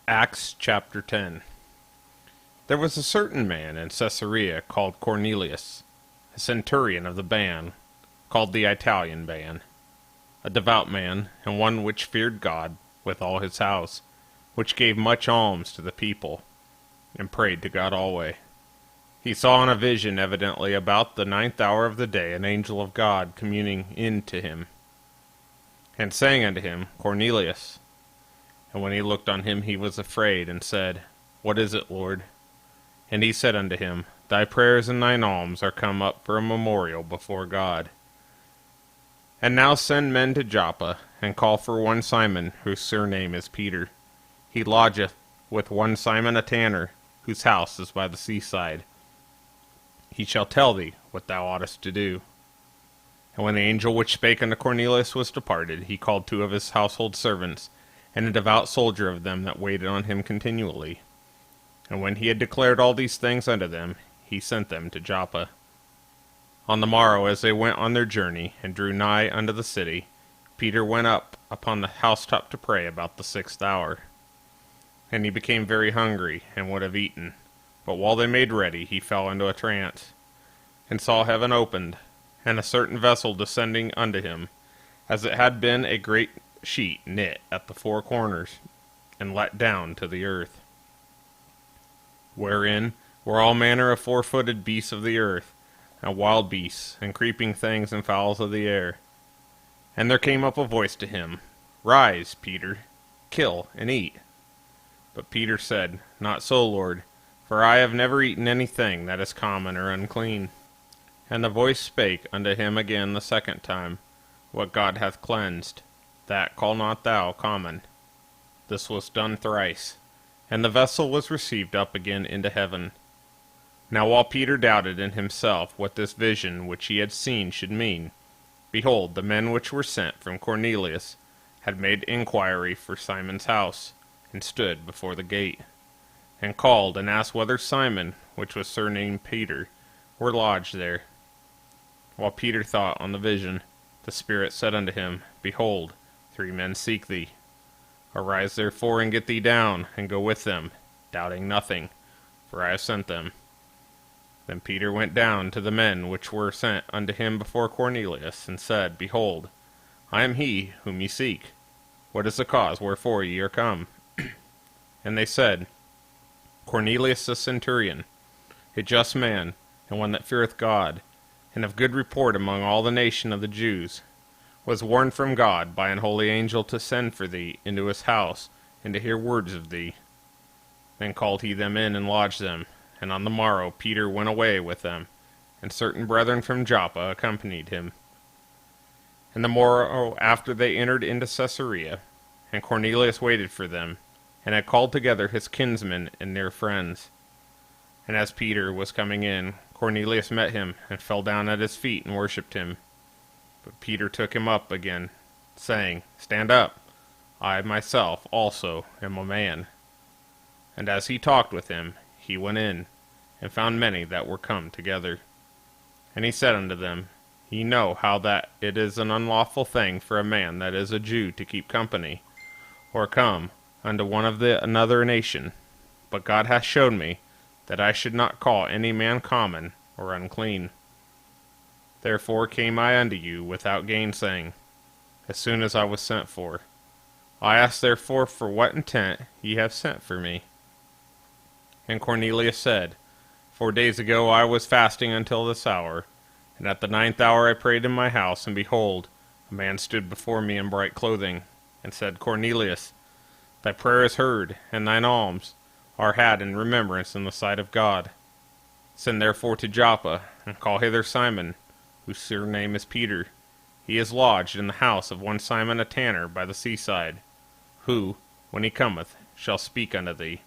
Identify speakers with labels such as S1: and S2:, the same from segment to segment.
S1: Acts chapter 10. There was a certain man in Caesarea called Cornelius, a centurion of the band, called the Italian band, a devout man, and one which feared God with all his house, which gave much alms to the people, and prayed to God always. He saw in a vision evidently about the 9th hour of the day an angel of God communing in to him, and saying unto him, Cornelius. And when he looked on him, he was afraid, and said, What is it, Lord? And he said unto him, Thy prayers and thine alms are come up for a memorial before God. And now send men to Joppa, and call for one Simon, whose surname is Peter. He lodgeth with one Simon a tanner, whose house is by the seaside. He shall tell thee what thou oughtest to do. And when the angel which spake unto Cornelius was departed, he called 2 of his household servants, and a devout soldier of them that waited on him continually. And when he had declared all these things unto them, he sent them to Joppa. On the morrow, as they went on their journey, and drew nigh unto the city, Peter went up upon the housetop to pray about the 6th hour. And he became very hungry, and would have eaten. But while they made ready, he fell into a trance, and saw heaven opened, and a certain vessel descending unto him, as it had been a great sheet knit at the 4 corners, and let down to the earth, wherein were all manner of 4-footed beasts of the earth, and wild beasts, and creeping things, and fowls of the air. And there came up a voice to him, Rise, Peter, kill and eat. But Peter said, Not so, Lord, for I have never eaten anything that is common or unclean. And the voice spake unto him again the 2nd time, What God hath cleansed, that call not thou common. This was done thrice, and the vessel was received up again into heaven. Now while Peter doubted in himself what this vision which he had seen should mean, behold, the men which were sent from Cornelius had made inquiry for Simon's house, and stood before the gate, and called and asked whether Simon, which was surnamed Peter, were lodged there. While Peter thought on the vision, the Spirit said unto him, Behold, 3 men seek thee. Arise therefore and get thee down, and go with them, doubting nothing, for I have sent them. Then Peter went down to the men which were sent unto him before Cornelius, and said, Behold, I am he whom ye seek. What is the cause wherefore ye are come? And they said, Cornelius the centurion, a just man, and one that feareth God, and of good report among all the nation of the Jews, was warned from God by an holy angel to send for thee into his house, and to hear words of thee. Then called he them in, and lodged them. And on the morrow Peter went away with them, and certain brethren from Joppa accompanied him. And the morrow after they entered into Caesarea, and Cornelius waited for them, and had called together his kinsmen and near friends. And as Peter was coming in, Cornelius met him, and fell down at his feet, and worshipped him. But Peter took him up again, saying, Stand up, I myself also am a man. And as he talked with him, he went in, and found many that were come together. And he said unto them, Ye know how that it is an unlawful thing for a man that is a Jew to keep company, or come unto one of another nation. But God hath showed me that I should not call any man common or unclean. Therefore came I unto you without gainsaying, as soon as I was sent for. I ask therefore for what intent ye have sent for me. And Cornelius said, 4 days ago I was fasting until this hour, and at the 9th hour I prayed in my house, and behold, a man stood before me in bright clothing, and said, Cornelius, thy prayer is heard, and thine alms are had in remembrance in the sight of God. Send therefore to Joppa, and call hither Simon, whose surname is Peter. He is lodged in the house of one Simon a tanner by the seaside, who, when he cometh, shall speak unto thee.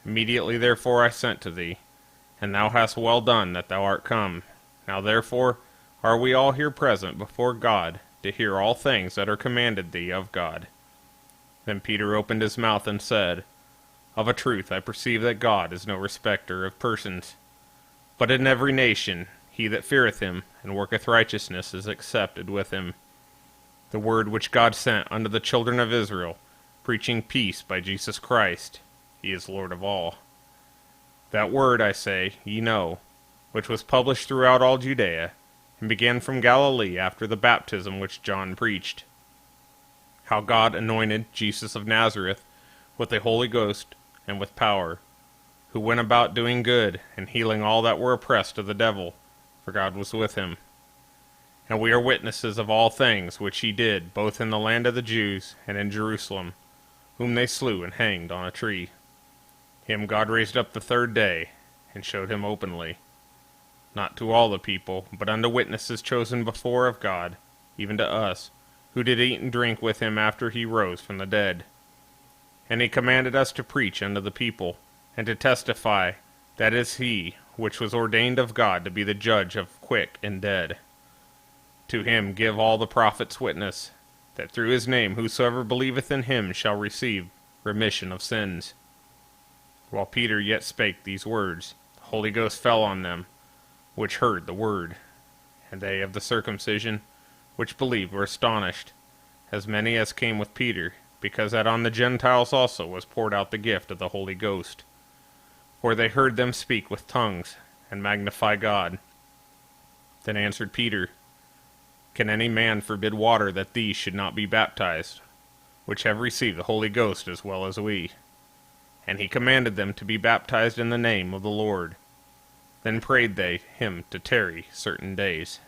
S1: Immediately therefore I sent to thee, and thou hast well done that thou art come. Now therefore are we all here present before God, to hear all things that are commanded thee of God. Then Peter opened his mouth and said, Of a truth I perceive that God is no respecter of persons, but in every nation he that feareth him and worketh righteousness is accepted with him. The word which God sent unto the children of Israel preaching peace by Jesus Christ. He is Lord of all. That word, I say, ye know, which was published throughout all Judea, and began from Galilee after the baptism which John preached. How God anointed Jesus of Nazareth with the Holy Ghost and with power, who went about doing good and healing all that were oppressed of the devil, for God was with him. And we are witnesses of all things which he did, both in the land of the Jews and in Jerusalem, whom they slew and hanged on a tree. Him God raised up the third day, and showed him openly, not to all the people, but unto witnesses chosen before of God, even to us, who did eat and drink with him after he rose from the dead. And he commanded us to preach unto the people, and to testify that is he which was ordained of God to be the judge of quick and dead. To him give all the prophets witness, that through his name whosoever believeth in him shall receive remission of sins. While Peter yet spake these words, the Holy Ghost fell on them, which heard the word. And they of the circumcision, which believed, were astonished, as many as came with Peter, because that on the Gentiles also was poured out the gift of the Holy Ghost. For they heard them speak with tongues, and magnify God. Then answered Peter, Can any man forbid water that these should not be baptized, which have received the Holy Ghost as well as we? And he commanded them to be baptized in the name of the Lord. Then prayed they him to tarry certain days.